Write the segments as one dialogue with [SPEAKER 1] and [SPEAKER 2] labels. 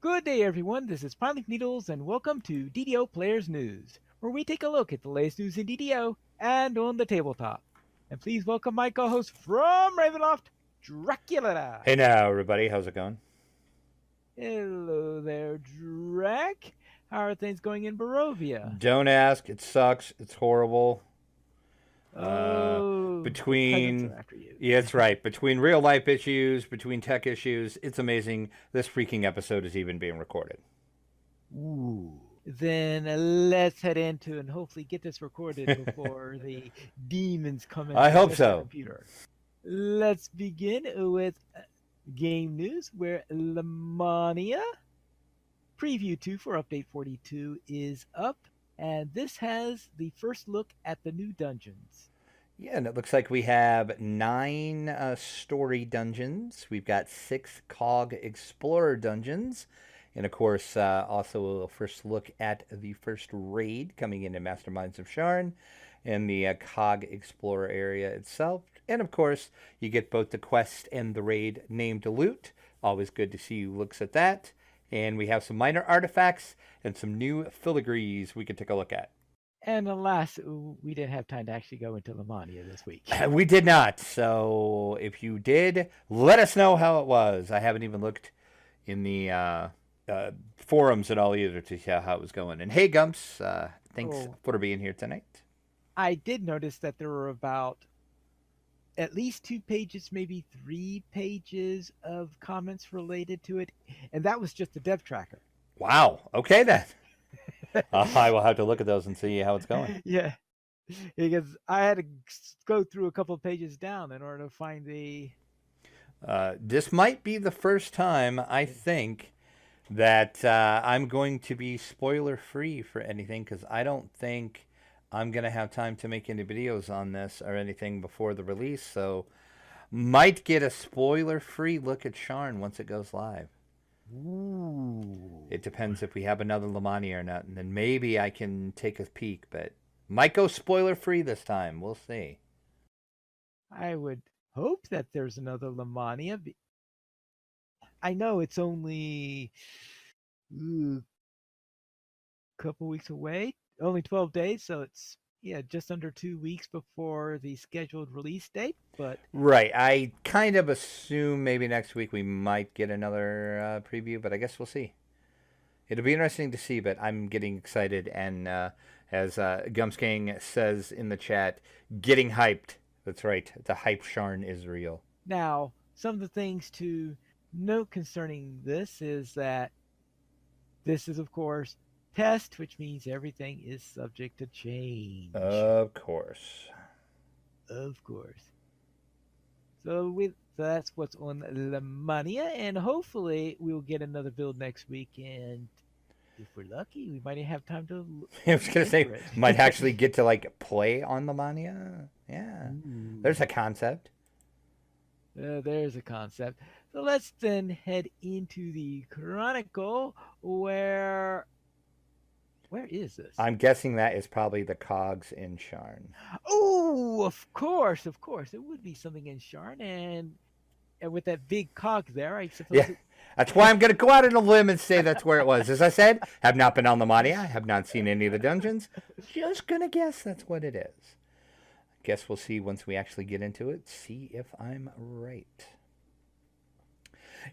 [SPEAKER 1] Good day, everyone. This is Prime Needles, and welcome to DDO Players News, where we take a look at the latest news in DDO and on the tabletop. And please welcome my co-host from Ravenloft, Dracula.
[SPEAKER 2] Hey now, everybody. How's it going?
[SPEAKER 1] Hello there, Drac. How are things going in Barovia?
[SPEAKER 2] Don't ask. It sucks. It's horrible.
[SPEAKER 1] Oh, the peasants
[SPEAKER 2] Between,
[SPEAKER 1] are after you.
[SPEAKER 2] yeah, that's right. Between real life issues, between tech issues, it's amazing this freaking episode is even being recorded.
[SPEAKER 1] Ooh. Then let's head into and hopefully get this recorded before the demons come in
[SPEAKER 2] I
[SPEAKER 1] and
[SPEAKER 2] hope
[SPEAKER 1] mess our
[SPEAKER 2] so.
[SPEAKER 1] computer. Let's begin with game news where Lamannia Preview 2 for Update 42 is up, and this has the first look at the new dungeons.
[SPEAKER 2] Yeah, and it looks like we have 9 story dungeons. We've got 6 COG Explorer dungeons. And of course, also a first look at the first raid coming into Masterminds of Sharn and the COG Explorer area itself. And of course, you get both the quest and the raid named Loot. Always good to see looks at that. And we have some minor artifacts and some new filigrees we can take a look at.
[SPEAKER 1] And alas, we didn't have time to actually go into Lamannia this week.
[SPEAKER 2] We did not. So if you did, let us know how it was. I haven't even looked in the forums at all either to see how it was going. And hey, Gumps, thanks for being here tonight.
[SPEAKER 1] I did notice that there were about at least 2 pages, maybe 3 pages of comments related to it, and that was just the dev tracker.
[SPEAKER 2] Wow. Okay then. I will have to look at those and see how it's going.
[SPEAKER 1] Yeah, because I had to go through a couple of pages down in order to find the.
[SPEAKER 2] This might be the first time I think that I'm going to be spoiler free for anything, because I don't think I'm going to have time to make any videos on this or anything before the release. So might get a spoiler free look at Sharn once it goes live.
[SPEAKER 1] Ooh.
[SPEAKER 2] It depends if we have another Lamannia or not, and then maybe I can take a peek, but might go spoiler free this time. We'll see.
[SPEAKER 1] I would hope that there's another Lamannia. I know it's only a couple weeks away, only 12 days, so it's just under 2 weeks before the scheduled release date. But
[SPEAKER 2] right, I kind of assume maybe next week we might get another preview, but I guess we'll see. It'll be interesting to see, but I'm getting excited, and as Gumsking says in the chat, getting hyped. That's right, the hype Sharn is real.
[SPEAKER 1] Now, some of the things to note concerning this is that this is, of course, test, which means everything is subject to change.
[SPEAKER 2] Of course.
[SPEAKER 1] Of course. So that's what's on Lamannia, and hopefully we'll get another build next week, and if we're lucky, we might have time to.
[SPEAKER 2] I was gonna say might actually get to like play on Lamannia. Yeah, there's a concept.
[SPEAKER 1] There's a concept. So let's then head into the Chronicle, where is this?
[SPEAKER 2] I'm guessing that is probably the cogs in Sharn.
[SPEAKER 1] Oh, of course. It would be something in Sharn, and with that big cog there, I suppose.
[SPEAKER 2] Yeah, that's why I'm going to go out on a limb and say that's where it was. As I said, have not been on Lamannia. I have not seen any of the dungeons. Just going to guess that's what it is. Guess we'll see once we actually get into it. See if I'm right.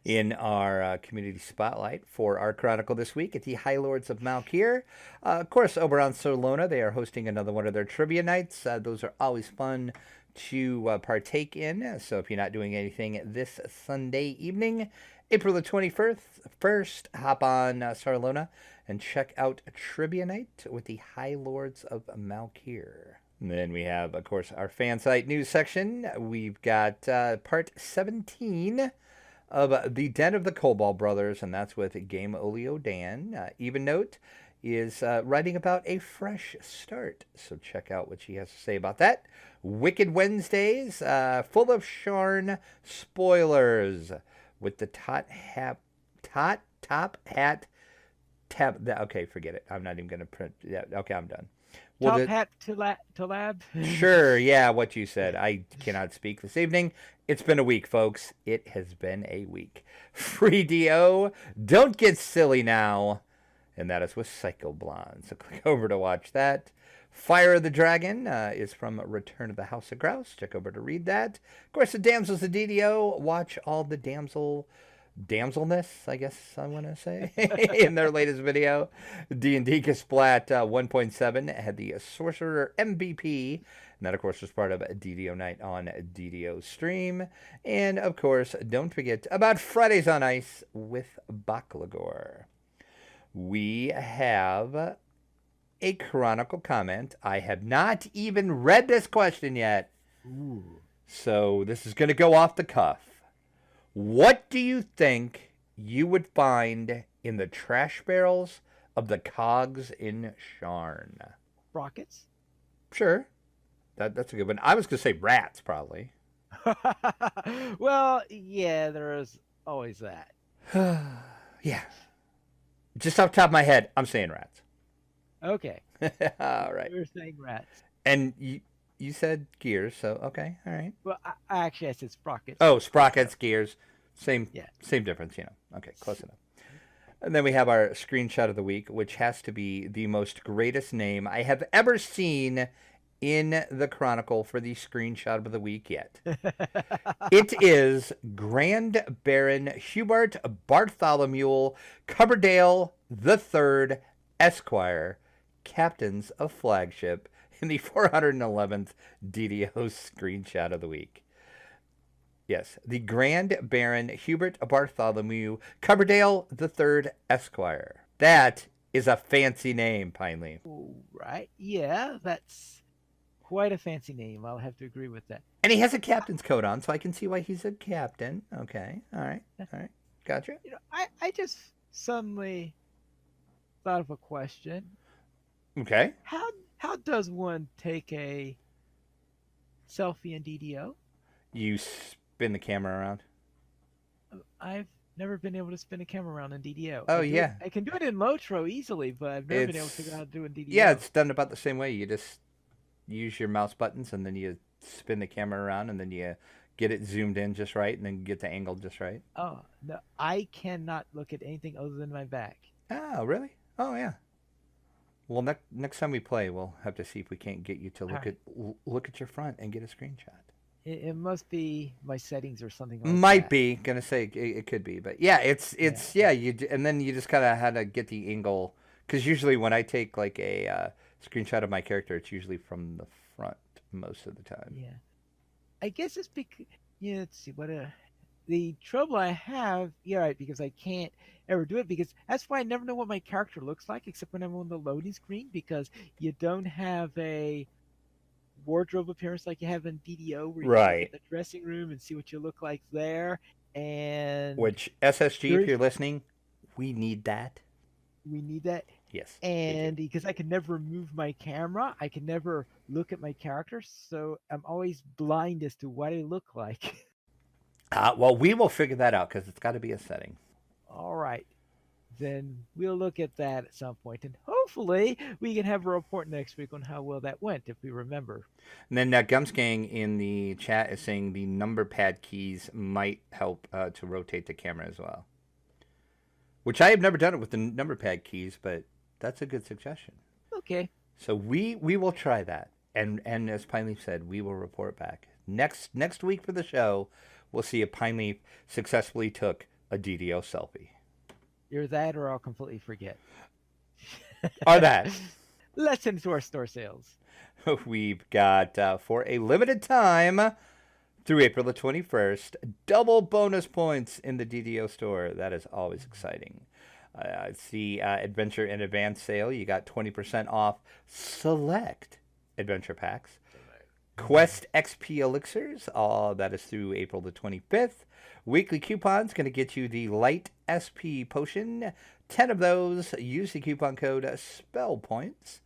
[SPEAKER 2] In our community spotlight for our chronicle this week at the High Lords of Malkir. Of course, over on Solona, they are hosting another one of their trivia nights. Those are always fun to partake in. So if you're not doing anything this Sunday evening, April the 21st, hop on Solona and check out Trivia Night with the High Lords of Malkir. And then we have, of course, our fan site news section. We've got part 17 of The Den of the Cobalt Brothers, and that's with Game Olio Dan. Even Note is writing about a fresh start, so check out what she has to say about that. Wicked Wednesdays, full of Sharn spoilers, with the top hat tab. Okay, forget it. I'm not even going to print. Yeah, okay, I'm done. Well,
[SPEAKER 1] Top hat to lab.
[SPEAKER 2] sure, yeah, what you said. I cannot speak this evening. It's been a week, folks. It has been a week. Free DO. Don't get silly now. And that is with Psycho Blonde. So click over to watch that. Fire of the Dragon is from Return of the House of Grouse. Check over to read that. Of course, the Damsels of DDO. Watch all the damselness, I guess I want to say, in their latest video. D&D Splat 1.7 had the Sorcerer MVP. And that, of course, was part of DDO Night on DDO Stream. And, of course, don't forget about Fridays on Ice with Baklagor. We have a Chronicle comment. I have not even read this question yet.
[SPEAKER 1] Ooh.
[SPEAKER 2] So this is going to go off the cuff. What do you think you would find in the trash barrels of the cogs in Sharn?
[SPEAKER 1] Rockets?
[SPEAKER 2] Sure. That's a good one. I was going to say rats, probably.
[SPEAKER 1] Well, yeah, there is always that.
[SPEAKER 2] Yeah. Just off the top of my head, I'm saying rats.
[SPEAKER 1] Okay.
[SPEAKER 2] All right.
[SPEAKER 1] You're saying rats.
[SPEAKER 2] And you said gears, so okay, all right.
[SPEAKER 1] Well, actually, I said sprockets.
[SPEAKER 2] Oh, sprockets, gears, same difference, Okay, close enough. And then we have our screenshot of the week, which has to be the most greatest name I have ever seen in the Chronicle for the screenshot of the week yet. It is Grand Baron Hubert Bartholomew Coverdale III, Esquire, Captains of Flagship, in the 411th DDO screenshot of the week. Yes, the Grand Baron Hubert Bartholomew Coverdale III, Esquire. That is a fancy name, Pineleaf.
[SPEAKER 1] Right. Yeah, that's quite a fancy name. I'll have to agree with that.
[SPEAKER 2] And he has a captain's coat on, so I can see why he's a captain. Okay, all right. Gotcha.
[SPEAKER 1] I just suddenly thought of a question.
[SPEAKER 2] Okay.
[SPEAKER 1] How does one take a selfie in DDO?
[SPEAKER 2] You spin the camera around.
[SPEAKER 1] I've never been able to spin a camera around in DDO.
[SPEAKER 2] Oh, yeah.
[SPEAKER 1] I can do it in Lotro easily, but I've never been able to figure out how to do it in DDO.
[SPEAKER 2] Yeah, it's done about the same way. You just use your mouse buttons, and then you spin the camera around, and then you get it zoomed in just right, and then get the angle just right.
[SPEAKER 1] Oh, no. I cannot look at anything other than my back.
[SPEAKER 2] Oh, really? Oh, yeah. Well, next time we play, we'll have to see if we can't get you to look at your front and get a screenshot.
[SPEAKER 1] It must be my settings or something like that.
[SPEAKER 2] Might be. Gonna say it could be, but yeah, it's and then you just kind of had to get the angle, because usually when I take like a screenshot of my character, it's usually from the front most of the time.
[SPEAKER 1] Yeah, I guess it's because let's see what the trouble I have. Yeah, right, because I can't ever do it, because that's why I never know what my character looks like except when I'm on the loading screen, because you don't have a wardrobe appearance like you have in DDO, where you can look at the dressing room and see what you look like there. And
[SPEAKER 2] which SSG, if you're listening, we need that.
[SPEAKER 1] We need that.
[SPEAKER 2] Yes.
[SPEAKER 1] And because I can never move my camera, I can never look at my character, so I'm always blind as to what I look like.
[SPEAKER 2] Well, we will figure that out, because it's got to be a setting.
[SPEAKER 1] All right. Then we'll look at that at some point, and hopefully we can have a report next week on how well that went, if we remember.
[SPEAKER 2] And then Gumsgang in the chat is saying the number pad keys might help to rotate the camera as well. Which I have never done it with the number pad keys, but that's a good suggestion.
[SPEAKER 1] Okay.
[SPEAKER 2] So we will try that. And as Pineleaf said, we will report back. Next week for the show, we'll see if Pineleaf successfully took a DDO selfie.
[SPEAKER 1] Either that or I'll completely forget.
[SPEAKER 2] Or that.
[SPEAKER 1] Let's into our store sales.
[SPEAKER 2] We've got, for a limited time, through April the 21st, double bonus points in the DDO store. That is always exciting. It's the Adventure in Advance sale. You got 20% off select adventure packs. Quest XP elixirs. That is through April the 25th. Weekly coupons going to get you the Light SP potion. 10 of those. Use the coupon code SPELLPOINTS.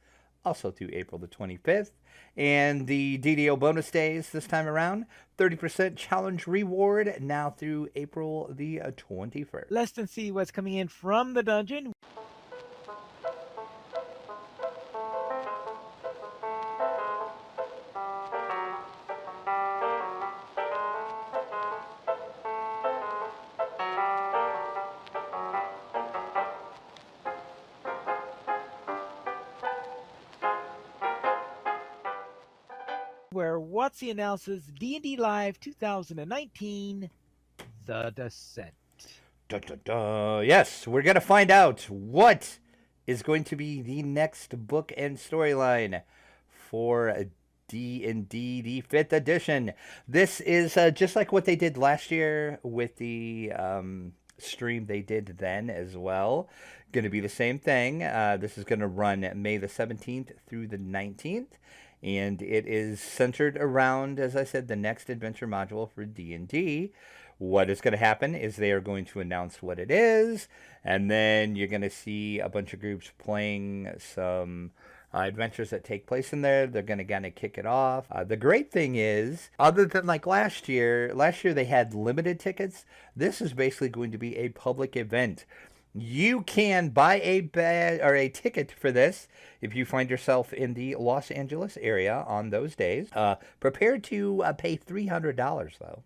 [SPEAKER 2] Also through April the 25th. And the DDO bonus days this time around. 30% challenge reward now through April the 21st.
[SPEAKER 1] Let's see what's coming in from the dungeon. where WotC announces D&D Live 2019, The Descent.
[SPEAKER 2] Dun, dun, dun. Yes, we're going to find out what is going to be the next book and storyline for D&D, the 5th edition. This is just like what they did last year with the stream they did then as well. Going to be the same thing. This is going to run May the 17th through the 19th. And it is centered around, as I said, the next adventure module for D&D. What is going to happen is they are going to announce what it is, and then you're going to see a bunch of groups playing some adventures that take place in there. They're going to kind of kick it off. The great thing is, other than like last year they had limited tickets. This is basically going to be a public event. You can buy a ticket for this if you find yourself in the Los Angeles area on those days. Prepare to pay $300 though.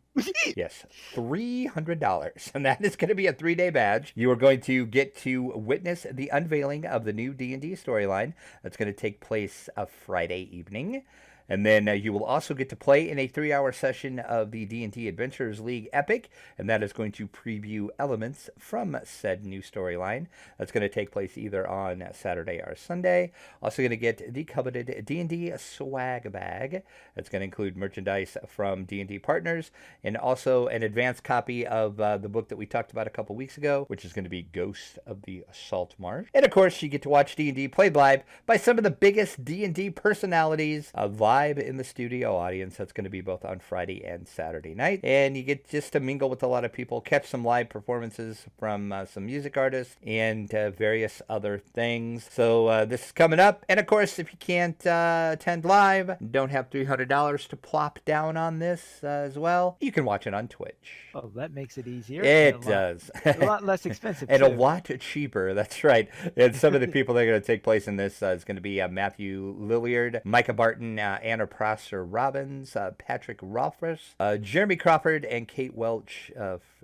[SPEAKER 2] Yes, $300, and that is going to be a 3-day badge. You are going to get to witness the unveiling of the new D&D storyline. That's going to take place Friday evening. And then you will also get to play in a 3-hour session of the D&D Adventurers League Epic, and that is going to preview elements from said new storyline. That's going to take place either on Saturday or Sunday. Also going to get the coveted D&D swag bag. That's going to include merchandise from D&D partners, and also an advanced copy of the book that we talked about a couple weeks ago, which is going to be Ghost of the Salt Marsh. And of course, you get to watch D&D played live by some of the biggest D&D personalities live in the studio audience. That's going to be both on Friday and Saturday night, and you get just to mingle with a lot of people, catch some live performances from some music artists and various other things. So this is coming up, and of course, if you can't attend live, don't have $300 to plop down on this as well, you can watch it on Twitch.
[SPEAKER 1] Oh, that makes it easier.
[SPEAKER 2] It does.
[SPEAKER 1] A lot less expensive
[SPEAKER 2] and
[SPEAKER 1] too.
[SPEAKER 2] A lot cheaper. That's right. And some of the people that are going to take place in this is going to be Matthew Lilliard, Micah Barton, Anna Prosser Robbins, Patrick Rothfuss, Jeremy Crawford, and Kate Welch,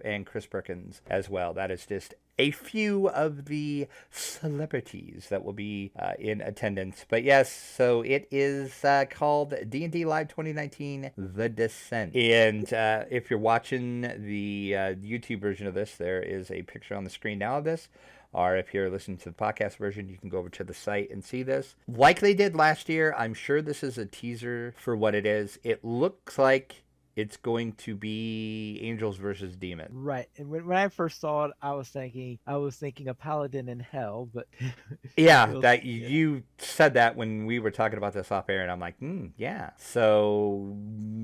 [SPEAKER 2] and Chris Perkins as well. That is just a few of the celebrities that will be in attendance. But yes, so it is called D&D Live 2019, The Descent. And if you're watching the YouTube version of this, there is a picture on the screen now of this. Or if you're listening to the podcast version, you can go over to the site and see this. Like they did last year, I'm sure this is a teaser for what it is. It looks like it's going to be Angels versus Demons.
[SPEAKER 1] Right. And when I first saw it, I was thinking a Paladin in Hell, but
[SPEAKER 2] yeah, you said that when we were talking about this off air, and I'm like, yeah. So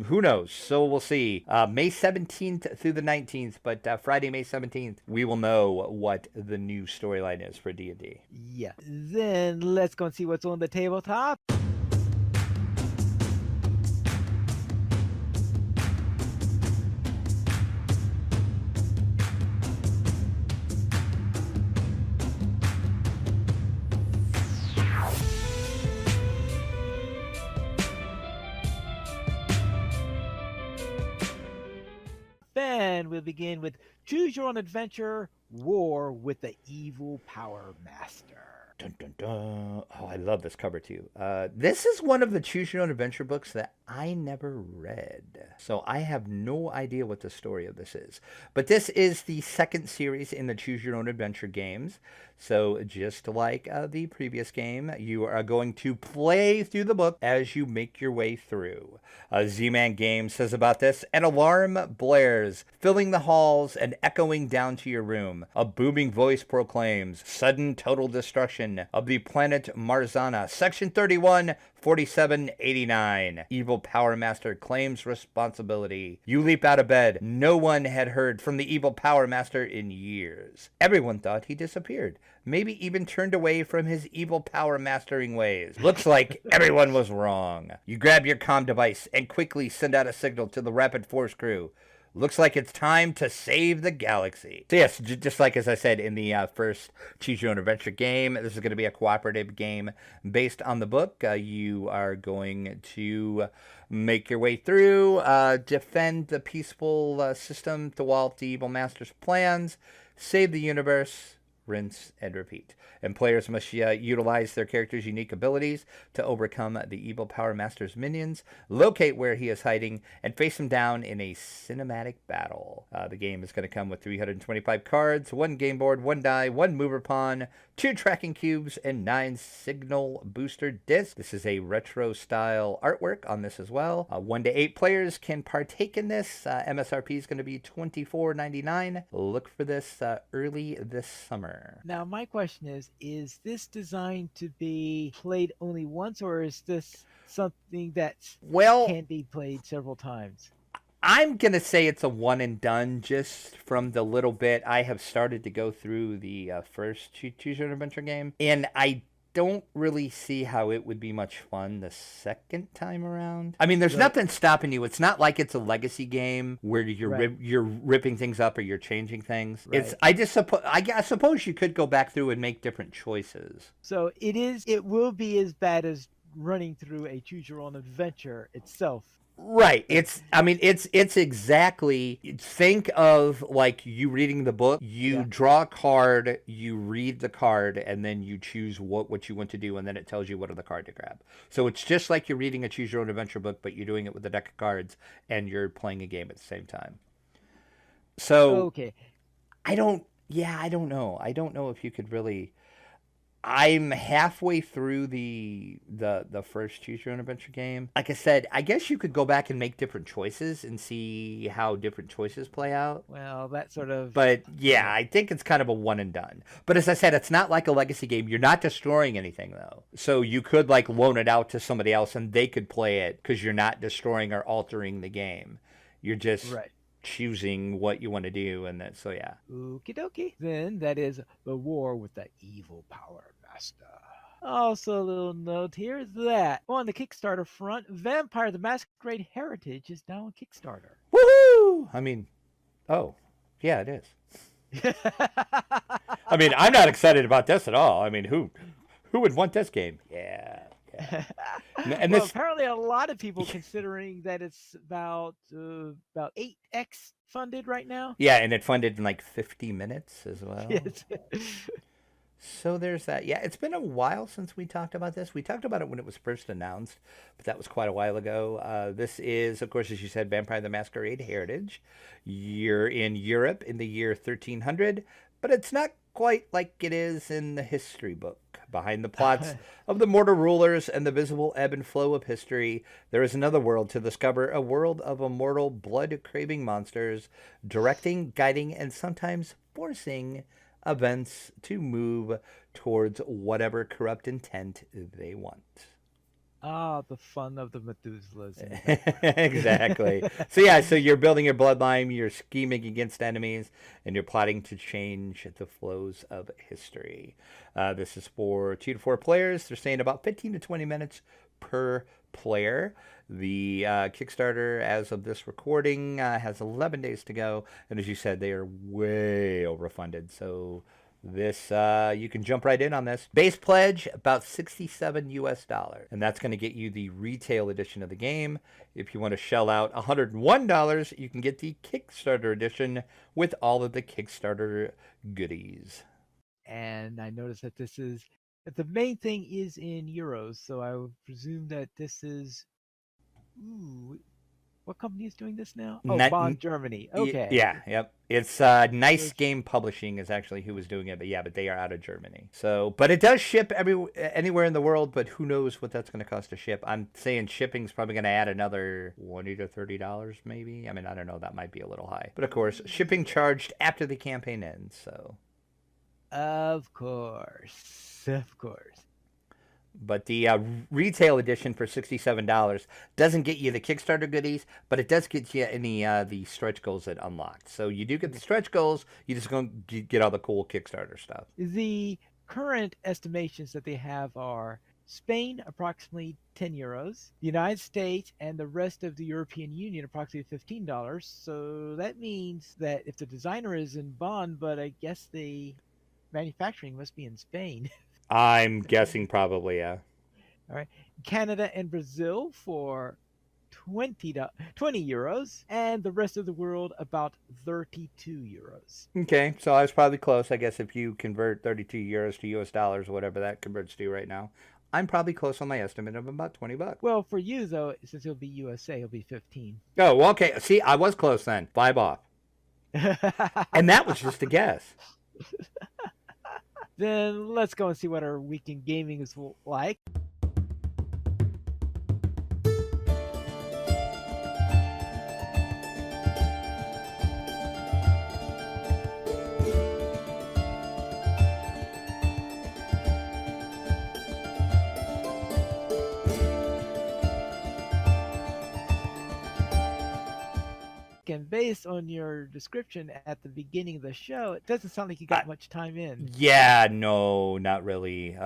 [SPEAKER 2] who knows? So we'll see. May 17th through the 19th, but Friday, May 17th, we will know what the new storyline is for D&D.
[SPEAKER 1] Yeah. Then let's go and see what's on the tabletop. Then we'll begin with Choose Your Own Adventure, War with the Evil Power Master.
[SPEAKER 2] Dun, dun, dun. Oh, I love this cover too. This is one of the Choose Your Own Adventure books that I never read. So I have no idea what the story of this is. But this is the second series in the Choose Your Own Adventure games. So just like the previous game, you are going to play through the book as you make your way through. Z-Man Games says about this, an alarm blares, filling the halls and echoing down to your room. A booming voice proclaims, sudden total destruction of the planet Marzana, Section 31, 4789. Evil Power Master claims responsibility. You leap out of bed. No one had heard from the Evil Power Master in years. Everyone thought he disappeared. Maybe even turned away from his evil power mastering ways. Looks like everyone was wrong. You grab your comm device and quickly send out a signal to the Rapid Force crew. Looks like it's time to save the galaxy. So yes, just like as I said in the first Choose Your Own Adventure game, this is going to be a cooperative game based on the book. You are going to make your way through, defend the peaceful system thwart the evil master's plans, save the universe, rinse, and repeat. And players must utilize their character's unique abilities to overcome the evil Power Master's minions, locate where he is hiding, and face him down in a cinematic battle. The game is going to come with 325 cards, 1 game board, 1 die, 1 mover pawn, 2 tracking cubes, and 9 signal booster discs. This is a retro style artwork on this as well. 1 to 8 players can partake in this. MSRP is going to be $24.99. Look for this early this summer.
[SPEAKER 1] Now, my question is this designed to be played only once, or is this something that can be played several times?
[SPEAKER 2] I'm going to say it's a one and done just from the little bit I have started to go through the first Choose Your Own Adventure game. And I don't really see how it would be much fun the second time around. I mean, there's nothing stopping you. It's not like it's a legacy game where you're ripping things up or you're changing things. Right. I suppose you could go back through and make different choices.
[SPEAKER 1] So it will be as bad as running through a Choose Your Own Adventure itself.
[SPEAKER 2] Right. It's exactly, think of like you reading the book, you draw a card, you read the card, and then you choose what you want to do, and then it tells you what other card to grab. So it's just like you're reading a Choose Your Own Adventure book, but you're doing it with a deck of cards, and you're playing a game at the same time. So,
[SPEAKER 1] okay.
[SPEAKER 2] I don't know. I don't know if you could really... I'm halfway through the first Choose Your Own Adventure game. Like I said, I guess you could go back and make different choices and see how different choices play out.
[SPEAKER 1] Well, that sort of...
[SPEAKER 2] But yeah, I think it's kind of a one and done. But as I said, it's not like a legacy game. You're not destroying anything, though. So you could like loan it out to somebody else and they could play it because you're not destroying or altering the game. You're just...
[SPEAKER 1] Right.
[SPEAKER 2] Choosing what you want to do, and that, so yeah.
[SPEAKER 1] Okie dokie. Then that is the war with the evil Power Master. Also, a little note here is that on the Kickstarter front, Vampire the Masquerade Heritage is now on Kickstarter.
[SPEAKER 2] Woohoo! I mean, oh, yeah, it is. I mean, I'm not excited about this at all. I mean, who would want this game? Yeah.
[SPEAKER 1] And well, apparently a lot of people considering that it's about 8x funded right now.
[SPEAKER 2] Yeah, and it funded in like 50 minutes as well.
[SPEAKER 1] Yes.
[SPEAKER 2] So there's that. Yeah, it's been a while since we talked about this. We talked about it when it was first announced, but that was quite a while ago. This is, of course, as you said, Vampire the Masquerade Heritage. You're in Europe in the year 1300, but it's not quite like it is in the history book. Behind the plots of the mortal rulers and the visible ebb and flow of history, there is another world to discover, a world of immortal, blood-craving monsters, directing, guiding, and sometimes forcing events to move towards whatever corrupt intent they want.
[SPEAKER 1] Ah, the fun of the Methuselahs.
[SPEAKER 2] Exactly. So you're building your bloodline, you're scheming against enemies, and you're plotting to change the flows of history. This is for 2 to 4 players. They're saying about 15 to 20 minutes per player. The Kickstarter, as of this recording, has 11 days to go. And as you said, they are way overfunded. So this you can jump right in on this. Base pledge about $67 US, and that's going to get you the retail edition of the game. If you want to shell out $101, you can get the Kickstarter edition with all of the Kickstarter goodies.
[SPEAKER 1] And I noticed that the main thing is in euros, so I would presume that this is... what company is doing this now? Oh, Bond Germany. Okay.
[SPEAKER 2] Yeah, yep. It's Nice Game Publishing is actually who was doing it, but they are out of Germany. So, but it does ship anywhere in the world, but who knows what that's going to cost to ship. I'm saying shipping's probably going to add another $20 to $30 maybe. I mean, I don't know, that might be a little high. But of course, shipping charged after the campaign ends, so.
[SPEAKER 1] Of course.
[SPEAKER 2] But the retail edition for $67 doesn't get you the Kickstarter goodies, but it does get you any the stretch goals that unlocked. So you do get the stretch goals. You just going to get all the cool Kickstarter stuff.
[SPEAKER 1] The current estimations that they have are Spain, approximately €10. The United States and the rest of the European Union, approximately $15. So that means that if the designer is in Bonn, but I guess the manufacturing must be in Spain.
[SPEAKER 2] I'm guessing probably, yeah.
[SPEAKER 1] All right. Canada and Brazil for 20 euros, and the rest of the world about 32 euros.
[SPEAKER 2] Okay, so I was probably close. I guess if you convert 32 euros to US dollars or whatever that converts to right now, I'm probably close on my estimate of about 20 bucks.
[SPEAKER 1] Well, for you though, since it'll be USA, it'll be 15.
[SPEAKER 2] Oh, well, okay. See, I was close then. 5 off. And that was just a guess.
[SPEAKER 1] Then let's go and see what our weekend gaming is like. And based on your description at the beginning of the show, it doesn't sound like you got much time in.
[SPEAKER 2] Yeah, no, not really.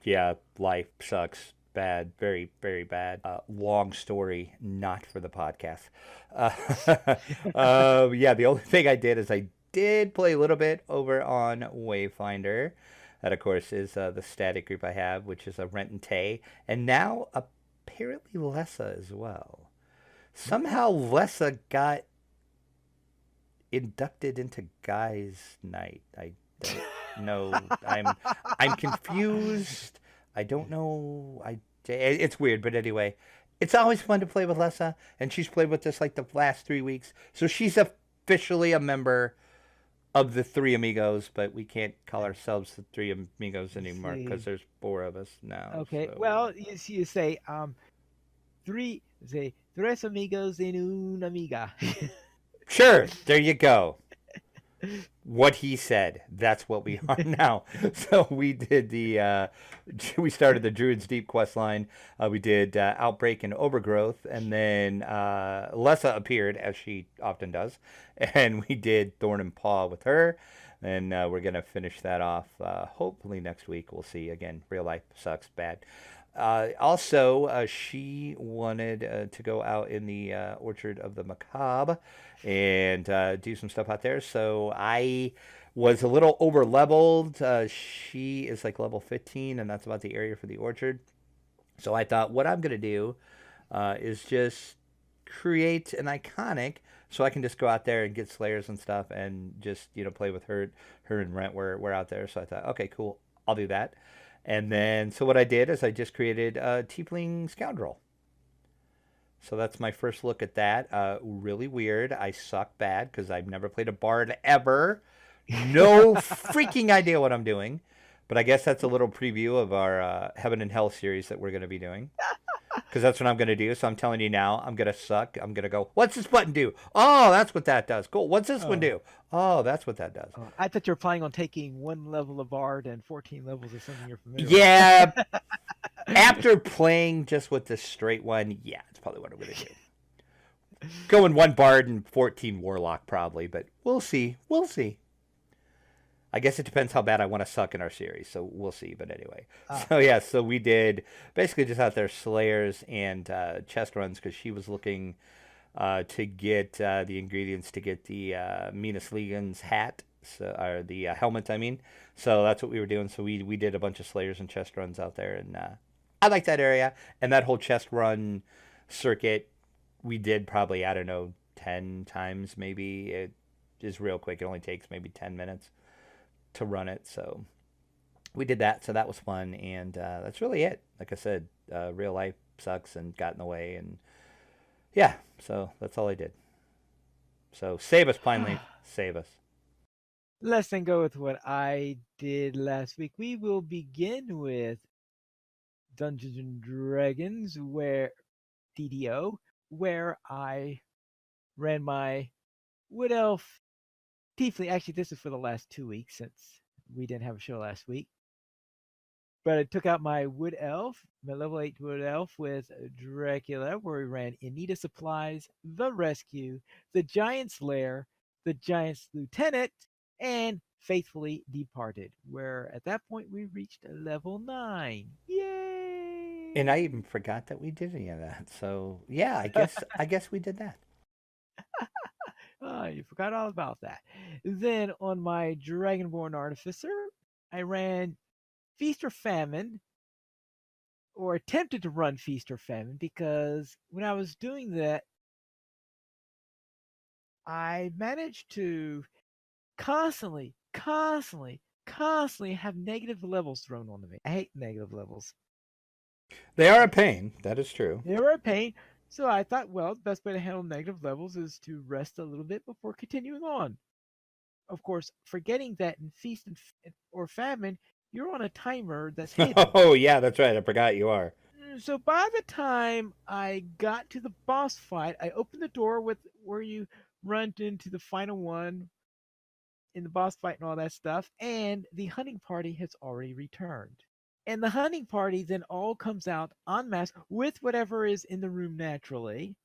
[SPEAKER 2] Yeah, life sucks. Bad, very, very bad. Long story, not for the podcast. Yeah, the only thing I did is I did play a little bit over on Wayfinder. That, of course, is the static group I have, which is a Rent and Tay. And now, apparently, Lessa as well. Somehow, Lessa got inducted into guys' night. I don't know. I'm confused. I don't know. It's weird, but anyway, it's always fun to play with Lessa, and she's played with us like the last 3 weeks, so she's officially a member of the Three Amigos, but we can't call ourselves the Three Amigos anymore because there's 4 of us now.
[SPEAKER 1] Okay.
[SPEAKER 2] So.
[SPEAKER 1] Well, you say tres amigos en una amiga.
[SPEAKER 2] Sure, there you go. What he said. That's what we are now. So we did we started the Druid's Deep quest line. We did Outbreak and Overgrowth, and then Lessa appeared, as she often does, and we did Thorn and Paw with her, and we're going to finish that off hopefully next week. We'll see. Again, real life sucks bad. Also, she wanted to go out in the Orchard of the Macabre and do some stuff out there. So I was a little over leveled. She is like level 15, and that's about the area for the Orchard. So I thought what I'm going to do is just create an iconic so I can just go out there and get Slayers and stuff and just, play with her. Her and Rent were out there. So I thought, okay, cool. I'll do that. And then, so what I did is I just created a Tiefling Scoundrel. So that's my first look at that. Really weird. I suck bad because I've never played a bard ever. No freaking idea what I'm doing. But I guess that's a little preview of our Heaven and Hell series that we're going to be doing. Because that's what I'm going to do. So I'm telling you now, I'm going to suck. I'm going to go, what's this button do? Oh, that's what that does. Cool. What's this one do? Oh, that's what that does.
[SPEAKER 1] I thought you were planning on taking 1 level of Bard and 14 levels of something you're familiar with.
[SPEAKER 2] Yeah. After playing just with the straight one, yeah, it's probably what I'm going to do. Going 1 Bard and 14 Warlock probably, but we'll see. We'll see. I guess it depends how bad I want to suck in our series, so we'll see. But anyway, so we did basically just out there Slayers and chest runs because she was looking to get the ingredients to get the Minas Legion's hat, or the helmet, I mean. So that's what we were doing. So we did a bunch of Slayers and chest runs out there, and I like that area. And that whole chest run circuit, we did probably, I don't know, 10 times maybe. It is real quick. It only takes maybe 10 minutes to run it. So we did that. So that was fun. And that's really it. Like I said, real life sucks and got in the way. And yeah, so that's all I did. So save us, Pine save us.
[SPEAKER 1] Let's then go with what I did last week. We will begin with Dungeons and Dragons, where DDO, where I ran my Wood Elf Tiefling. Actually, this is for the last 2 weeks since we didn't have a show last week. But I took out my Wood Elf, my level 8 Wood Elf with Dracula, where we ran In Need of Supplies, The Rescue, The Giant's Lair, The Giant's Lieutenant, and Faithfully Departed, where at that point we reached level 9. Yay!
[SPEAKER 2] And I even forgot that we did any of that. So yeah, I guess we did that.
[SPEAKER 1] Oh, you forgot all about that. Then on my Dragonborn Artificer, I ran Feast or Famine, or attempted to run Feast or Famine, because when I was doing that, I managed to constantly have negative levels thrown onto me. I hate negative levels.
[SPEAKER 2] They are a pain. That is true.
[SPEAKER 1] They were a pain. So I thought, well, the best way to handle negative levels is to rest a little bit before continuing on. Of course, forgetting that in Feast or Famine, you're on a timer that's hidden.
[SPEAKER 2] Oh, yeah, that's right. I forgot you are.
[SPEAKER 1] So by the time I got to the boss fight, I opened the door with where you run into the final one in the boss fight and all that stuff, and the hunting party has already returned. And the hunting party then all comes out en masse with whatever is in the room naturally.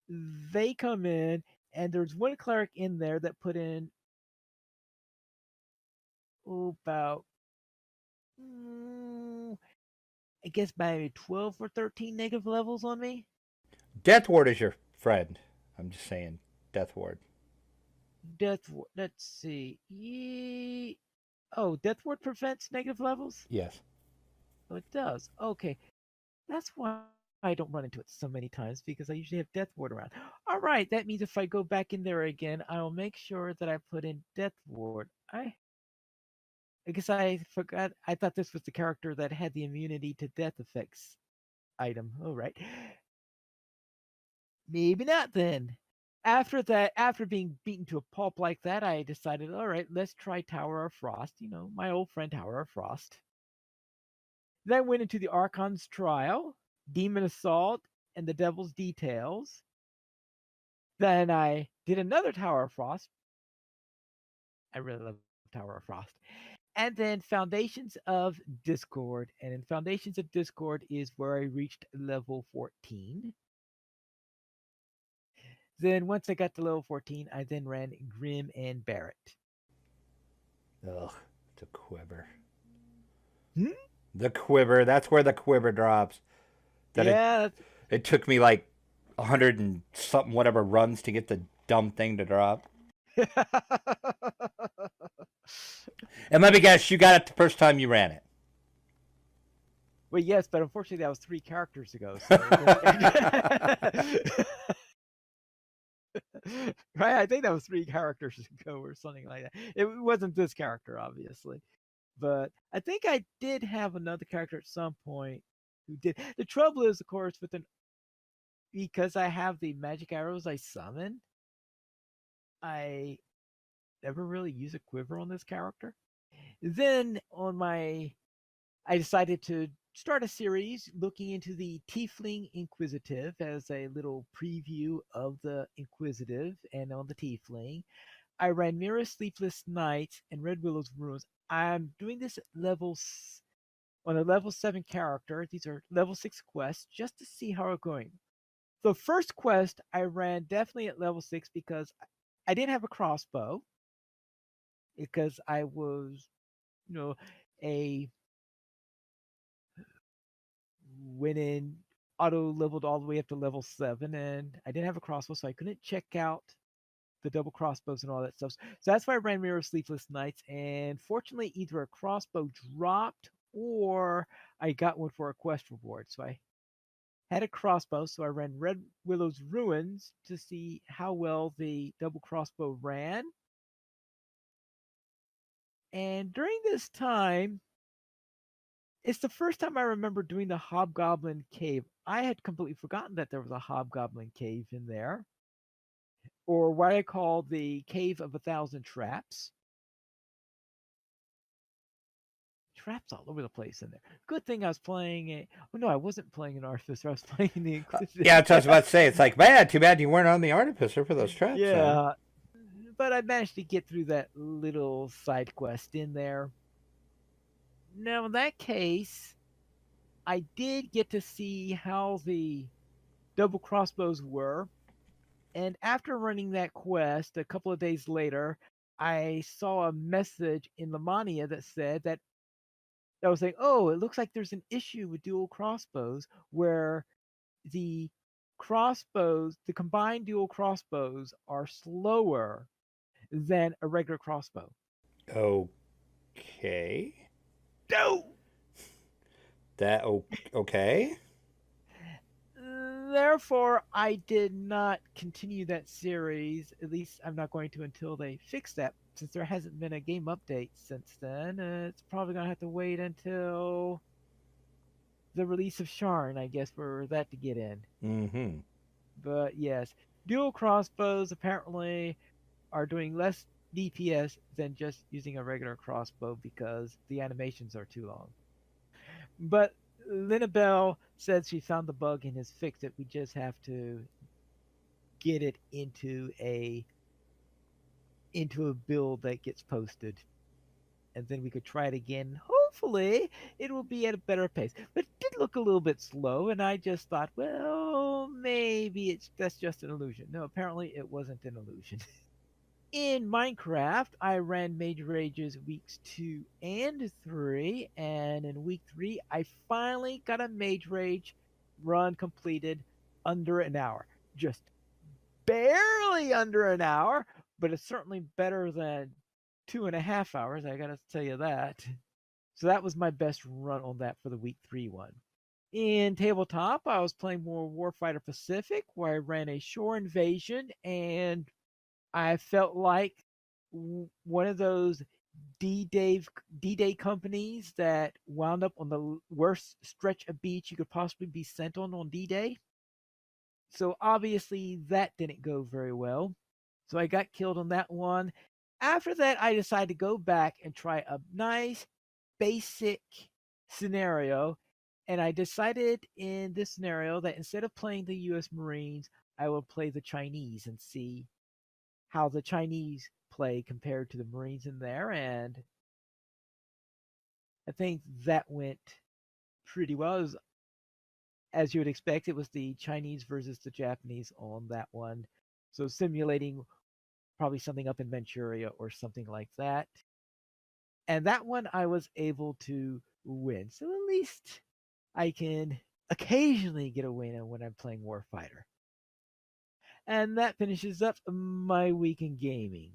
[SPEAKER 1] They come in, and there's one cleric in there that put in about, mm, I guess, maybe 12 or 13 negative levels on me.
[SPEAKER 2] Death Ward is your friend. I'm just saying. Death Ward.
[SPEAKER 1] Death, let's see. Oh, Death Ward prevents negative levels?
[SPEAKER 2] Yes.
[SPEAKER 1] Oh, it does. Okay. That's why I don't run into it so many times, because I usually have Death Ward around. All right, that means if I go back in there again, I'll make sure that I put in Death Ward. I guess I forgot. I thought this was the character that had the immunity to death effects item. All right. Maybe not then. After that, after being beaten to a pulp like that, I decided, all right, let's try Tower of Frost. My old friend Tower of Frost. Then I went into the Archon's Trial, Demon Assault, and the Devil's Details. Then I did another Tower of Frost. I really love Tower of Frost. And then Foundations of Discord. And in Foundations of Discord is where I reached level 14. Then once I got to level 14, I then ran Grim and Barrett.
[SPEAKER 2] Ugh, it's a quiver.
[SPEAKER 1] Hmm?
[SPEAKER 2] The quiver. That's where the quiver drops. That
[SPEAKER 1] Yeah.
[SPEAKER 2] it took me like 100 and something whatever runs to get the dumb thing to drop. And let me guess, you got it the first time you ran it.
[SPEAKER 1] Well, yes, but unfortunately that was 3 characters ago. So right, I think that was 3 characters ago or something like that. It wasn't this character, obviously, but I think I did have another character at some point who did. The trouble is, of course, because I have the magic arrows I summon, I never really use a quiver on this character. Then I decided to start a series looking into the Tiefling Inquisitive as a little preview of the Inquisitive and on the Tiefling. I ran Mira Sleepless Nights and Red Willow's Ruins. I'm doing this on a level 7 character. These are level 6 quests just to see how it's going. The first quest I ran definitely at level 6 because I didn't have a crossbow, because I was, you know, a went in auto leveled all the way up to level 7, and I didn't have a crossbow, so I couldn't check out the double crossbows and all that stuff. So that's why I ran Mirror Sleepless Nights, and fortunately either a crossbow dropped or I got one for a quest reward. So I had a crossbow, so I ran Red Willow's Ruins to see how well the double crossbow ran. And during this time, it's the first time I remember doing the Hobgoblin Cave. I had completely forgotten that there was a Hobgoblin Cave in there, or what I call the Cave of 1,000 Traps. Traps all over the place in there. Good thing I was playing a. Oh no, I wasn't playing an Artificer. I was playing the Inquisitor.
[SPEAKER 2] Yeah, that's what I was about to say. It's like, man, too bad you weren't on the Artificer for those traps.
[SPEAKER 1] Yeah, but I managed to get through that little side quest in there. Now, in that case, I did get to see how the double crossbows were. And after running that quest, a couple of days later, I saw a message in Lamannia that said that I was saying, oh, it looks like there's an issue with dual crossbows where the the combined dual crossbows are slower than a regular crossbow.
[SPEAKER 2] Okay.
[SPEAKER 1] No!
[SPEAKER 2] That okay?
[SPEAKER 1] Therefore, I did not continue that series. At least I'm not going to until they fix that. Since there hasn't been a game update since then, it's probably going to have to wait until the release of Sharn, I guess, for that to get in.
[SPEAKER 2] Mm-hmm.
[SPEAKER 1] But yes, dual crossbows apparently are doing less DPS than just using a regular crossbow because the animations are too long. But Linabelle said she found the bug and has fixed it. We just have to get it into a build that gets posted, and then we could try it again. Hopefully, it will be at a better pace. But it did look a little bit slow, and I just thought, well, maybe that's just an illusion. No, apparently it wasn't an illusion. In Minecraft, I ran Mage Rages weeks 2 and 3, and in week 3, I finally got a Mage Rage run completed under an hour. Just barely under an hour, but it's certainly better than 2.5 hours. I gotta tell you that. So that was my best run on that for the week 3 one. In tabletop, I was playing more Warfighter Pacific, where I ran a shore invasion, and I felt like one of those D-Day companies that wound up on the worst stretch of beach you could possibly be sent on D-Day. So obviously that didn't go very well. So I got killed on that one. After that, I decided to go back and try a nice basic scenario. And I decided in this scenario that instead of playing the US Marines, I will play the Chinese and see how the Chinese play compared to the Marines in there. And I think that went pretty well. It was, as you would expect, it was the Chinese versus the Japanese on that one. So simulating probably something up in Manchuria or something like that. And that one I was able to win. So at least I can occasionally get a win when I'm playing Warfighter. And that finishes up my week in gaming.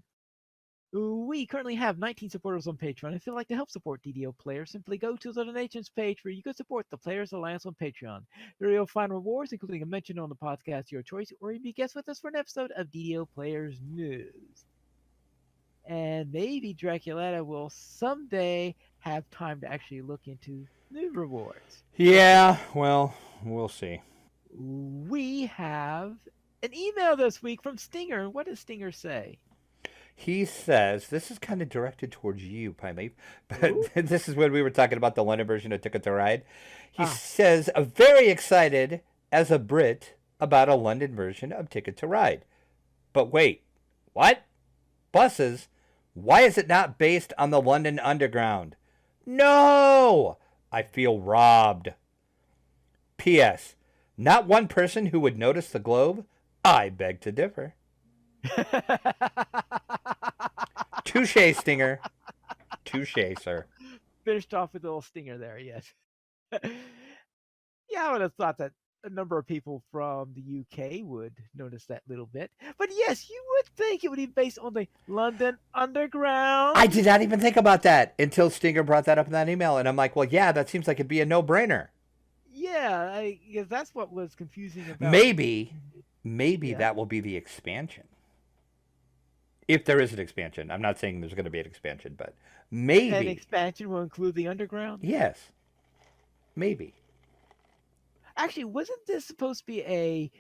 [SPEAKER 1] We currently have 19 supporters on Patreon. If you'd like to help support DDO players, simply go to the donations page where you can support the Players Alliance on Patreon. There you'll find rewards, including a mention on the podcast your choice, or you be guest with us for an episode of DDO Players News. And maybe Draculetta will someday have time to actually look into new rewards.
[SPEAKER 2] Yeah, well, we'll see.
[SPEAKER 1] We have an email this week from Stinger. What does Stinger say?
[SPEAKER 2] He says, this is kind of directed towards you, Pine Leaf, but
[SPEAKER 1] Ooh.
[SPEAKER 2] this is when we were talking about the London version of Ticket to Ride. He
[SPEAKER 1] Ah,
[SPEAKER 2] says, very excited as a Brit about a London version of Ticket to Ride. But wait, what? Buses? Why is it not based on the London Underground? No! I feel robbed. P.S. Not one person who would notice the globe? I beg to differ. Touche, Stinger. Touche, sir.
[SPEAKER 1] Finished off with a little stinger there, yes. Yeah, I would have thought that a number of people from the UK would notice that little bit. But yes, you would think it would be based on the London Underground.
[SPEAKER 2] I did not even think about that until Stinger brought that up in that email. And I'm like, well, yeah, that seems like it'd be a no brainer.
[SPEAKER 1] Yeah, because that's what was confusing about.
[SPEAKER 2] Maybe
[SPEAKER 1] Yeah.
[SPEAKER 2] that will be the expansion. If there is an expansion. I'm not saying there's going to be an expansion, but
[SPEAKER 1] An
[SPEAKER 2] maybe.
[SPEAKER 1] expansion will include the underground.
[SPEAKER 2] Yes. Maybe.
[SPEAKER 1] Actually, wasn't this supposed to be a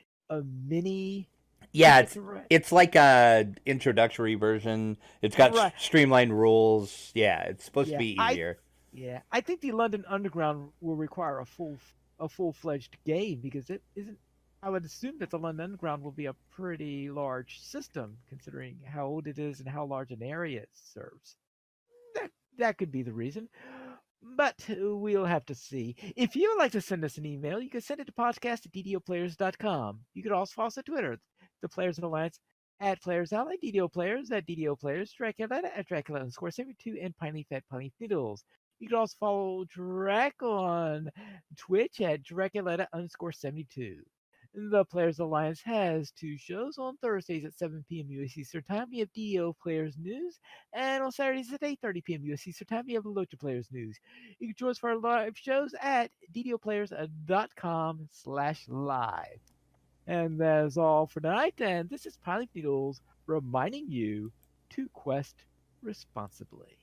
[SPEAKER 1] mini
[SPEAKER 2] Yeah,
[SPEAKER 1] Ticket
[SPEAKER 2] it's
[SPEAKER 1] to Ride?
[SPEAKER 2] it's like a introductory version. It's got
[SPEAKER 1] Right.
[SPEAKER 2] streamlined rules. Yeah, it's supposed to
[SPEAKER 1] Yeah.
[SPEAKER 2] be
[SPEAKER 1] I
[SPEAKER 2] easier.
[SPEAKER 1] Yeah, I think the London Underground will require a full-fledged game because it isn't. I would assume that the London Underground will be a pretty large system, considering how old it is and how large an area it serves. That could be the reason, but we'll have to see. If you would like to send us an email, you can send it to podcast@ddoplayers.com. You could also follow us on Twitter, the Players Alliance at Players Ally, DDO Players at DDO Players, Dracula at Dracula_72, and Pineleaf at Pineleaf Needles. You can also follow Drac on Twitch at Draculetta_72. The Players Alliance has two shows on Thursdays at 7 p.m. US Eastern Time. We have DDO Players News, and on Saturdays at 8:30 p.m. US Eastern Time, we have Locha Players News. You can join us for our live shows at ddoplayers.com/live. And that is all for tonight. And this is Piling Needles reminding you to quest responsibly.